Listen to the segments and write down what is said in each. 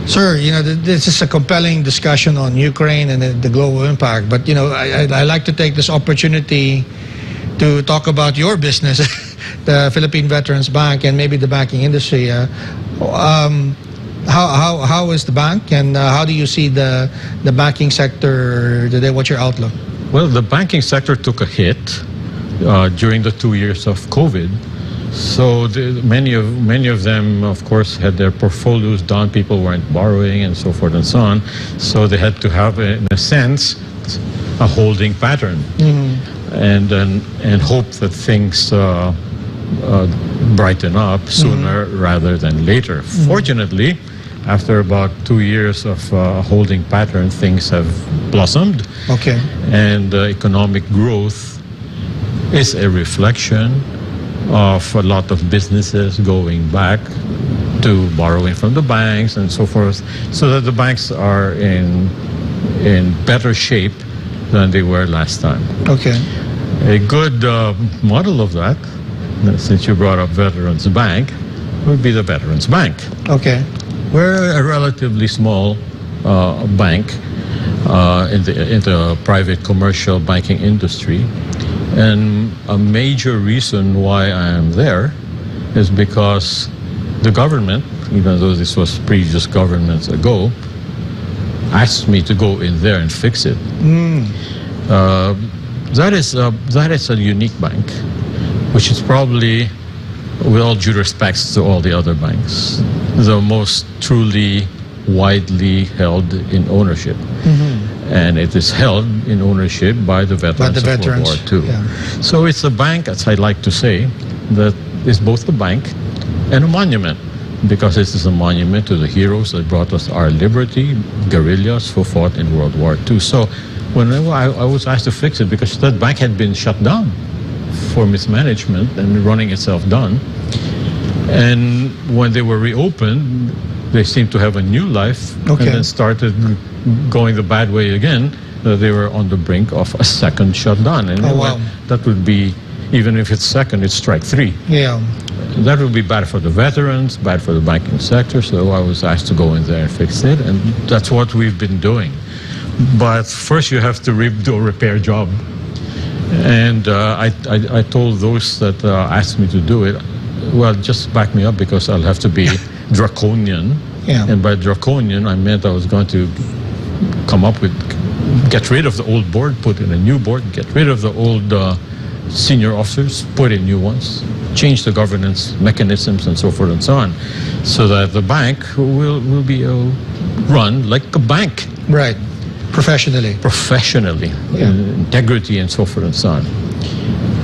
Sir, this is a compelling discussion on Ukraine and the global impact. But, I like to take this opportunity to talk about your business, the Philippine Veterans Bank, and maybe the banking industry. How is the bank, and how do you see the banking sector today? What's your outlook? Well, the banking sector took a hit during the 2 years of COVID. So many of them, of course, had their portfolios down. People weren't borrowing and so forth and so on. So they had to have, in a sense, a holding pattern, and hope that things brighten up sooner rather than later. Fortunately, after about 2 years of holding pattern, things have blossomed. Okay. And economic growth is a reflection of a lot of businesses going back to borrowing from the banks and so forth, so that the banks are in better shape than they were last time. Okay. A good model of that, since you brought up Veterans Bank, would be the Veterans Bank. Okay. We're a relatively small bank in the private commercial banking industry. And a major reason why I am there is because the government, even though this was previous governments ago, asked me to go in there and fix it. That is a unique bank, which is probably, with all due respects to all the other banks, the most truly widely held in ownership. And it is held in ownership by the veterans of World War II. Yeah. So it's a bank, as I like to say, that is both a bank and a monument, because it is a monument to the heroes that brought us our liberty, guerrillas who fought in World War II. So whenever I was asked to fix it, because that bank had been shut down for mismanagement and running itself down. And when they were reopened, they seemed to have a new life, and then started going the bad way again. They were on the brink of a second shutdown. And that would be, even if it's second, it's strike three. Yeah. That would be bad for the veterans, bad for the banking sector. So I was asked to go in there and fix it, and that's what we've been doing. But first you have to do a repair job. And I told those that asked me to do it, well, just back me up, because I'll have to be draconian. Yeah. And by draconian, I meant I was going to get rid of the old board, put in a new board, get rid of the old senior officers, put in new ones, change the governance mechanisms and so forth and so on, so that the bank will be run like a bank. Right. Professionally. Yeah. Integrity and so forth and so on.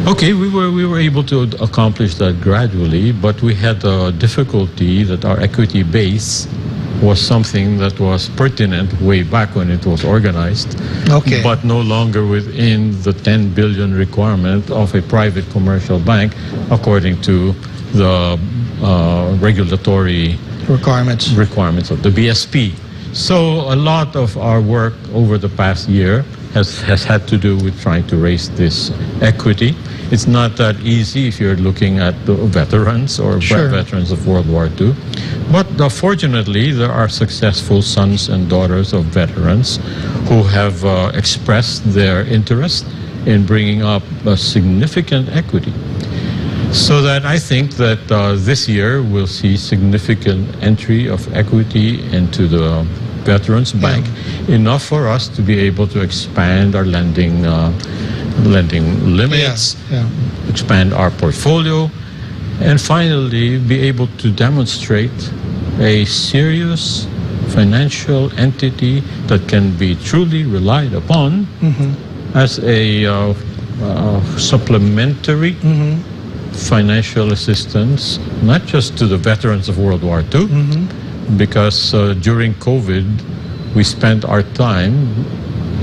Okay, we were able to accomplish that gradually, but we had a difficulty that our equity base was something that was pertinent way back when it was organized, but no longer within the 10 billion requirement of a private commercial bank, according to the regulatory requirements of the BSP. So a lot of our work over the past year has had to do with trying to raise this equity. It's not that easy if you're looking at the veterans or veterans of World War II. But fortunately, there are successful sons and daughters of veterans who have expressed their interest in bringing up a significant equity. So that I think that this year we'll see significant entry of equity into the Veterans Bank, enough for us to be able to expand our lending limits, expand our portfolio, and finally be able to demonstrate a serious financial entity that can be truly relied upon as a supplementary financial assistance, not just to the veterans of World War II, because during COVID, we spent our time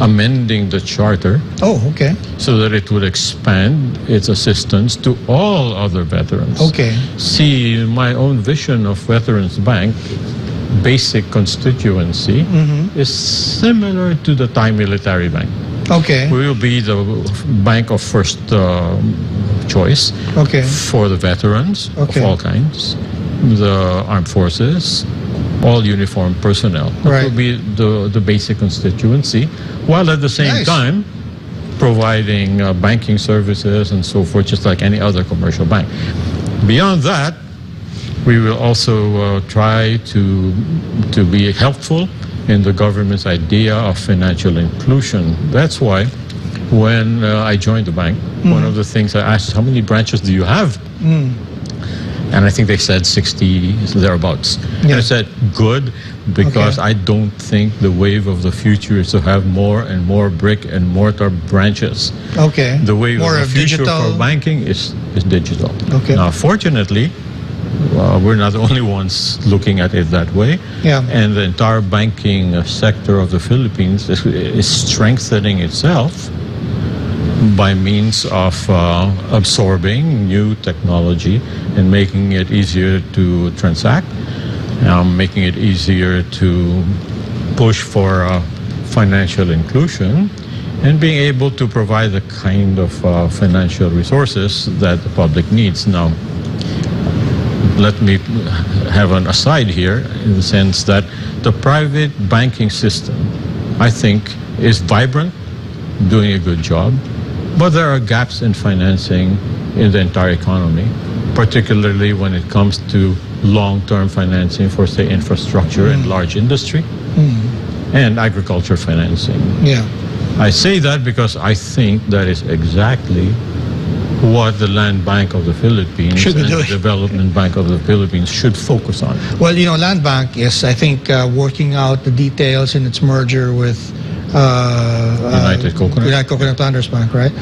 amending the charter so that it would expand its assistance to all other veterans. See, my own vision of Veterans Bank, basic constituency, is similar to the Thai Military Bank. We will be the bank of first choice for the veterans of all kinds, the armed forces, all uniformed personnel. That Right. will be the basic constituency, while at the same Nice. time providing banking services and so forth, just like any other commercial bank. Beyond that, we will also try to be helpful in the government's idea of financial inclusion. That's why when I joined the bank, one of the things I asked, how many branches do you have? And I think they said 60, thereabouts. And I said, good, because Okay. I don't think the wave of the future is to have more and more brick and mortar branches. Okay. The wave More of the future digital. for banking is digital. Okay. Now, fortunately, we're not the only ones looking at it that way. Yeah. And the entire banking sector of the Philippines is strengthening itself by means of absorbing new technology and making it easier to transact, making it easier to push for financial inclusion, and being able to provide the kind of financial resources that the public needs. Now, let me have an aside here in the sense that the private banking system, I think, is vibrant, doing a good job, but there are gaps in financing in the entire economy, particularly when it comes to long-term financing for, say, infrastructure and large industry and agriculture financing. Yeah. I say that because I think that is exactly what the Land Bank of the Philippines Should be and the doing. Development Bank of the Philippines should focus on. Well, Land Bank is, I think, working out the details in its merger with United Coconut. United Coconut Landers Bank, right?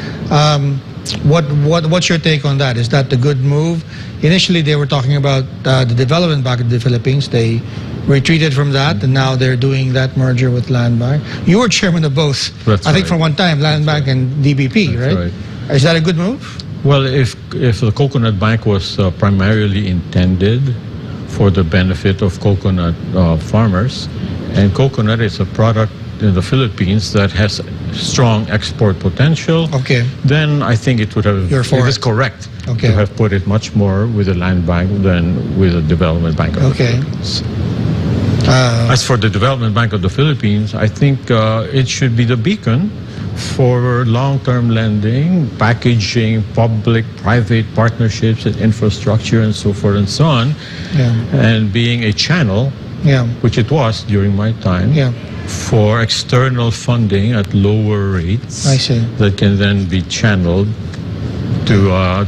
What's your take on that? Is that the good move? Initially, they were talking about the Development Bank of the Philippines. They retreated from that, and now they're doing that merger with Land Bank. You were chairman of both. That's I think right. for one time, Land Bank and DBP, That's right? Is that a good move? Well, if the Coconut Bank was primarily intended for the benefit of coconut farmers, and coconut is a product in the Philippines that has strong export potential, Okay. then I think it would have, You're for it is it. correct Okay. to have put it much more with the Land Bank than with the Development Bank of the Okay. Philippines. As for the Development Bank of the Philippines, I think it should be the beacon for long-term lending, packaging public-private partnerships and infrastructure and so forth and so on, Yeah. and being a channel, Yeah. which it was during my time, Yeah. for external funding at lower rates I see. that can then be channeled to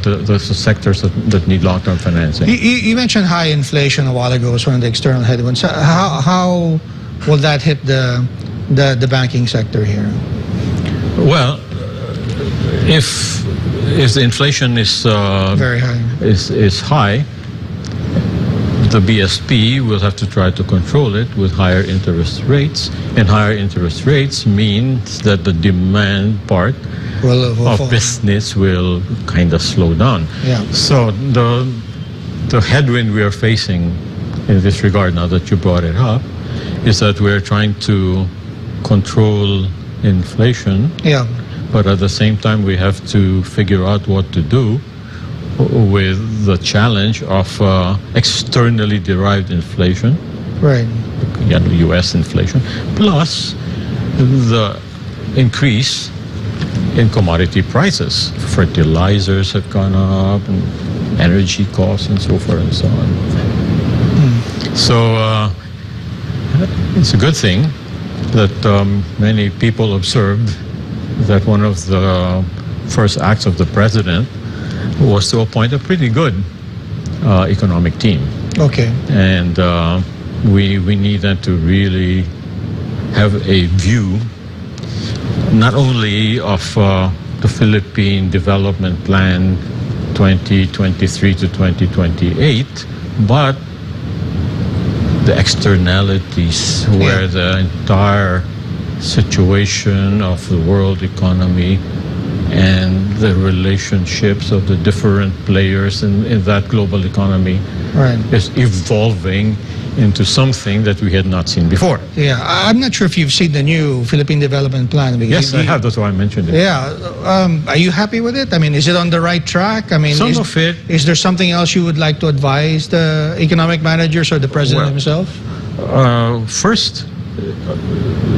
the sectors that need long-term financing. You mentioned high inflation a while ago as one of the external headwinds. How will that hit the banking sector here? Well, if the inflation is Very high. is high, the BSP will have to try to control it with higher interest rates, and higher interest rates means that the demand part Will of fall. business will kind of slow down. Yeah. So the headwind we are facing in this regard, now that you brought it up, is that we're trying to control inflation, Yeah. but at the same time we have to figure out what to do with the challenge of externally derived inflation, Right. U.S. inflation, plus the increase in commodity prices. Fertilizers have gone up, and energy costs, and so forth and so on. So it's a good thing that many people observed that one of the first acts of the president was to appoint a pretty good economic team. Okay. And we need them to really have a view not only of the Philippine Development Plan 2023 to 2028, but the externalities where the entire situation of the world economy and the relationships of the different players in that global economy Right. is evolving into something that we had not seen before. Yeah. I'm not sure if you've seen the new Philippine Development Plan. because Yes, I have. That's why I mentioned it. Yeah. Are you happy with it? I mean, is it on the right track? I mean, Some of it. Is there something else you would like to advise the economic managers or the president Well, himself? First,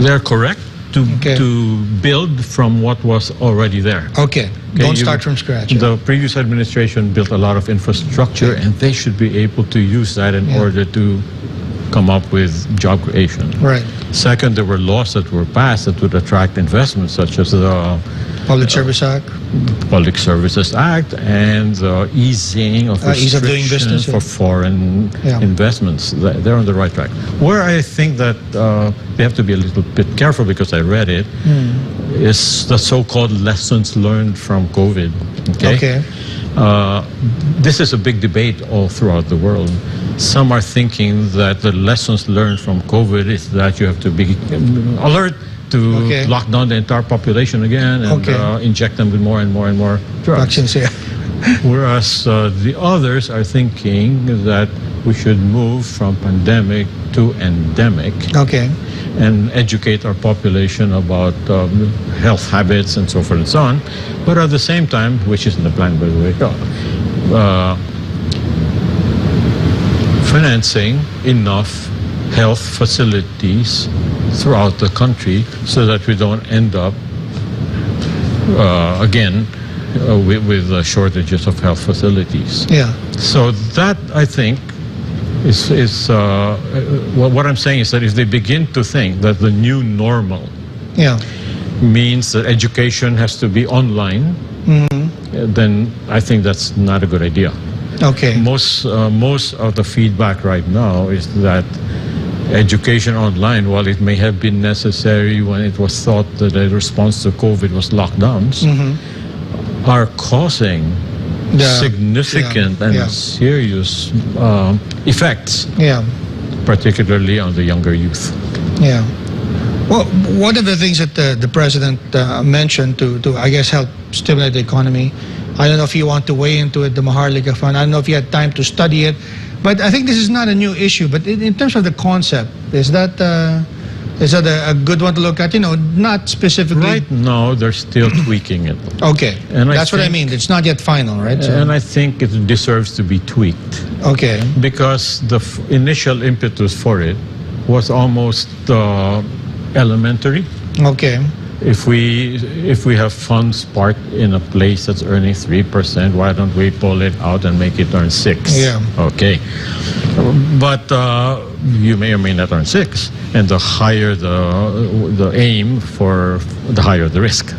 they're correct to build from what was already there. Okay. Don't start from scratch. The previous administration built a lot of infrastructure, and they should be able to use that in order to come up with job creation. Right. Second, there were laws that were passed that would attract investments, such as the Public Service Act. Public Services Act and the easing of ease of doing business for foreign investments. They're on the right track. Where I think that they have to be a little bit careful, because I read it, is the so-called lessons learned from COVID. Okay. This is a big debate all throughout the world. Some are thinking that the lessons learned from COVID is that you have to be alert to lock down the entire population again and inject them with more and more and more drugs. Vaccines, Whereas the others are thinking that we should move from pandemic to endemic. And educate our population about health habits and so forth and so on. But at the same time, which is in the plan, by the way, financing enough health facilities throughout the country so that we don't end up again with shortages of health facilities. So that, I think, is what I'm saying is that if they begin to think that the new normal means that education has to be online, then I think that's not a good idea. Most of the feedback right now is that education online, while it may have been necessary when it was thought that a response to COVID was lockdowns, are causing significant and serious effects, particularly on the younger youth. Well, one of the things that the President mentioned to, I guess, help stimulate the economy, I don't know if you want to weigh into it, the Maharlika Fund. I don't know if you had time to study it, but I think this is not a new issue. But in terms of the concept, is that a good one to look at? You know, not specifically. Right now, they're still tweaking it. And that's what I mean. It's not yet final, right? So. And I think it deserves to be tweaked. Because the initial impetus for it was almost elementary. If we have funds parked in a place that's earning 3%, why don't we pull it out and make it earn 6%? But you may or may not earn 6%, and the higher the aim, for the higher the risk.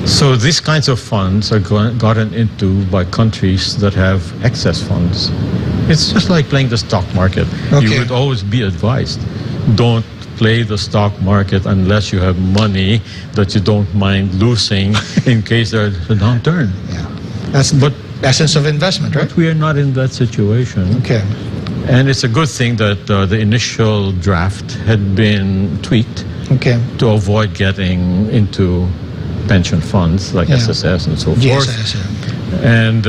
So these kinds of funds are gotten into by countries that have excess funds. It's just like playing the stock market. You would always be advised, don't play the stock market unless you have money that you don't mind losing in case there's a downturn. That's the essence of investment, right? But we are not in that situation. And it's a good thing that the initial draft had been tweaked to avoid getting into pension funds like SSS and so forth. And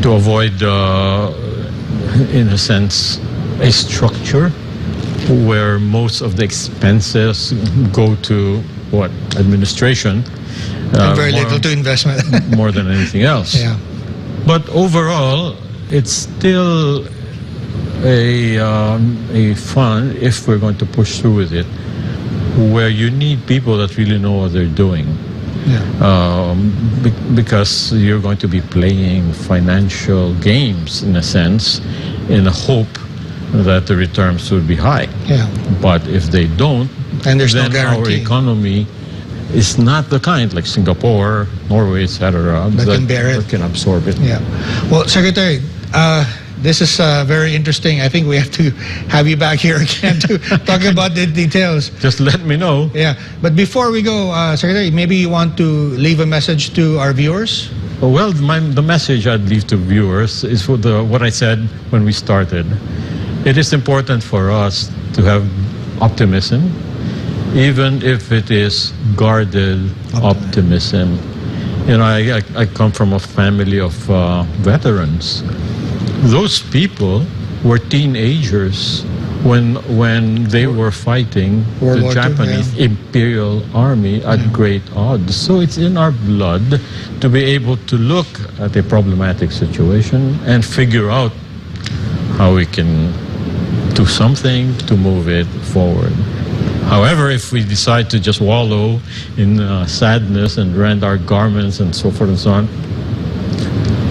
to avoid, in a sense, a structure where most of the expenses go to administration, and very little to investment, more than anything else. But overall, it's still a fund, if we're going to push through with it, where you need people that really know what they're doing. Because you're going to be playing financial games, in a sense, in a hope that the returns would be high. But if they don't, and there's then no guarantee. Our economy is not the kind like Singapore, Norway, etc. that can bear it, that can absorb it. Well, Secretary, this is very interesting. I think we have to have you back here again to talk about the details. Just let me know. But before we go, Secretary, maybe you want to leave a message to our viewers? Well, the message I'd leave to viewers is for what I said when we started. It is important for us to have optimism, even if it is guarded optimism. You know, I come from a family of veterans. Those people were teenagers when they were fighting the Japanese Imperial Army at great odds. So it's in our blood to be able to look at a problematic situation and figure out how we can to something to move it forward. However, if we decide to just wallow in sadness and rend our garments and so forth and so on,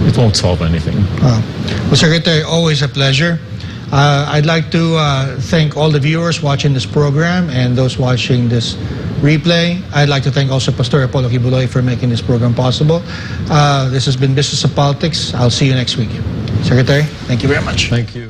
it won't solve anything. Well, Secretary, always a pleasure. I'd like to thank all the viewers watching this program and those watching this replay. I'd like to thank also Pastor Apollo Kibuloy for making this program possible. This has been Business of Politics. I'll see you next week. Secretary, thank you very much. Thank you.